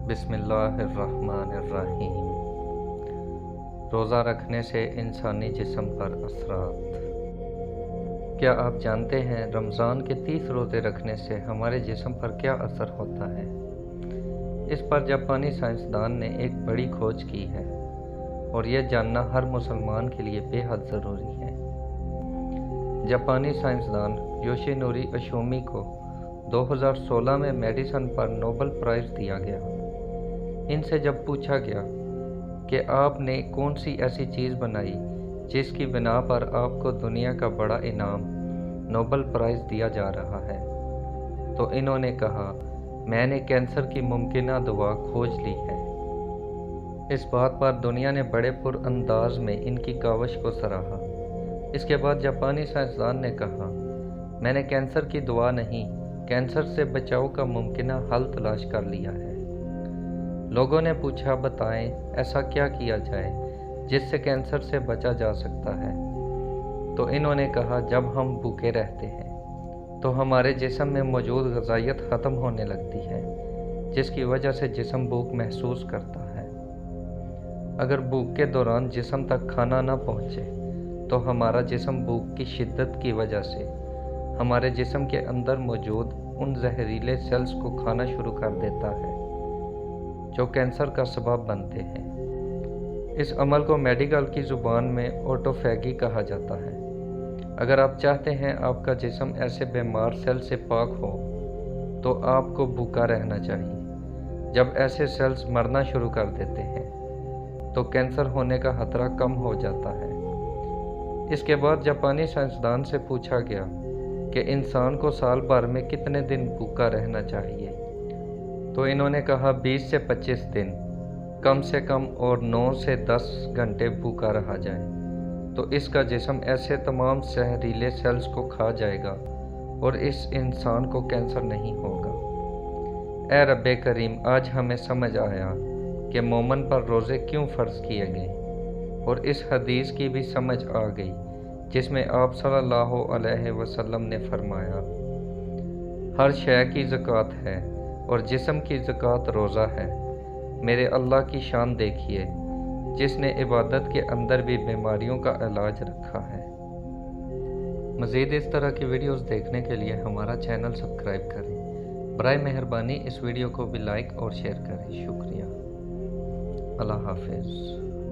बिस्मिल्लाहिर्रहमानिर्रहीम। रोज़ा रखने से इंसानी जिस्म पर असरात। क्या आप जानते हैं रमज़ान के 30 रोज़े रखने से हमारे जिस्म पर क्या असर होता है? इस पर जापानी साइंसदान ने एक बड़ी खोज की है और यह जानना हर मुसलमान के लिए बेहद ज़रूरी है। जापानी साइंसदान योशिनोरी ओशोमी को 2016 में मेडिसिन पर नोबेल प्राइज़ दिया गया। इनसे जब पूछा गया कि आपने कौन सी ऐसी चीज़ बनाई जिसकी बिना पर आपको दुनिया का बड़ा इनाम नोबेल प्राइज़ दिया जा रहा है, तो इन्होंने कहा, मैंने कैंसर की मुमकिना दवा खोज ली है। इस बात पर दुनिया ने बड़े पुरअंदाज में इनकी काविश को सराहा। इसके बाद जापानी साइंसदान ने कहा, मैंने कैंसर की दवा नहीं, कैंसर से बचाव का मुमकिना हल तलाश कर लिया है। लोगों ने पूछा, बताएं ऐसा क्या किया जाए जिससे कैंसर से बचा जा सकता है? तो इन्होंने कहा, जब हम भूखे रहते हैं तो हमारे जिस्म में मौजूद ग़िज़ाइयत ख़त्म होने लगती है, जिसकी वजह से जिस्म भूख महसूस करता है। अगर भूख के दौरान जिस्म तक खाना न पहुँचे तो हमारा जिस्म भूख की शिद्दत की वजह से हमारे जिस्म के अंदर मौजूद उन जहरीले सेल्स को खाना शुरू कर देता है जो कैंसर का सबब बनते हैं। इस अमल को मेडिकल की ज़ुबान में ऑटोफैगी कहा जाता है। अगर आप चाहते हैं आपका जिस्म ऐसे बीमार सेल से पाक हो तो आपको भूखा रहना चाहिए। जब ऐसे सेल्स मरना शुरू कर देते हैं तो कैंसर होने का खतरा कम हो जाता है। इसके बाद जापानी साइंसदान से पूछा गया कि इंसान को साल भर में कितने दिन भूखा रहना चाहिए, तो इन्होंने कहा 20 से 25 दिन कम से कम और 9 से 10 घंटे भूखा रहा जाए तो इसका जिस्म ऐसे तमाम जहरीले सेल्स को खा जाएगा और इस इंसान को कैंसर नहीं होगा। ऐ रब्बे करीम, आज हमें समझ आया कि मोमन पर रोज़े क्यों फ़र्ज़ किए गए और इस हदीस की भी समझ आ गई जिसमें आप सल्लल्लाहु अलैहि वसल्लम ने फरमाया, हर शय की ज़कात है और जिस्म की ज़कात रोज़ा है। मेरे अल्लाह की शान देखिए जिसने इबादत के अंदर भी बीमारियों का इलाज रखा है। मज़ीद इस तरह की वीडियोस देखने के लिए हमारा चैनल सब्सक्राइब करें। बराए मेहरबानी इस वीडियो को भी लाइक और शेयर करें। शुक्रिया। अल्लाह हाफ़िज़।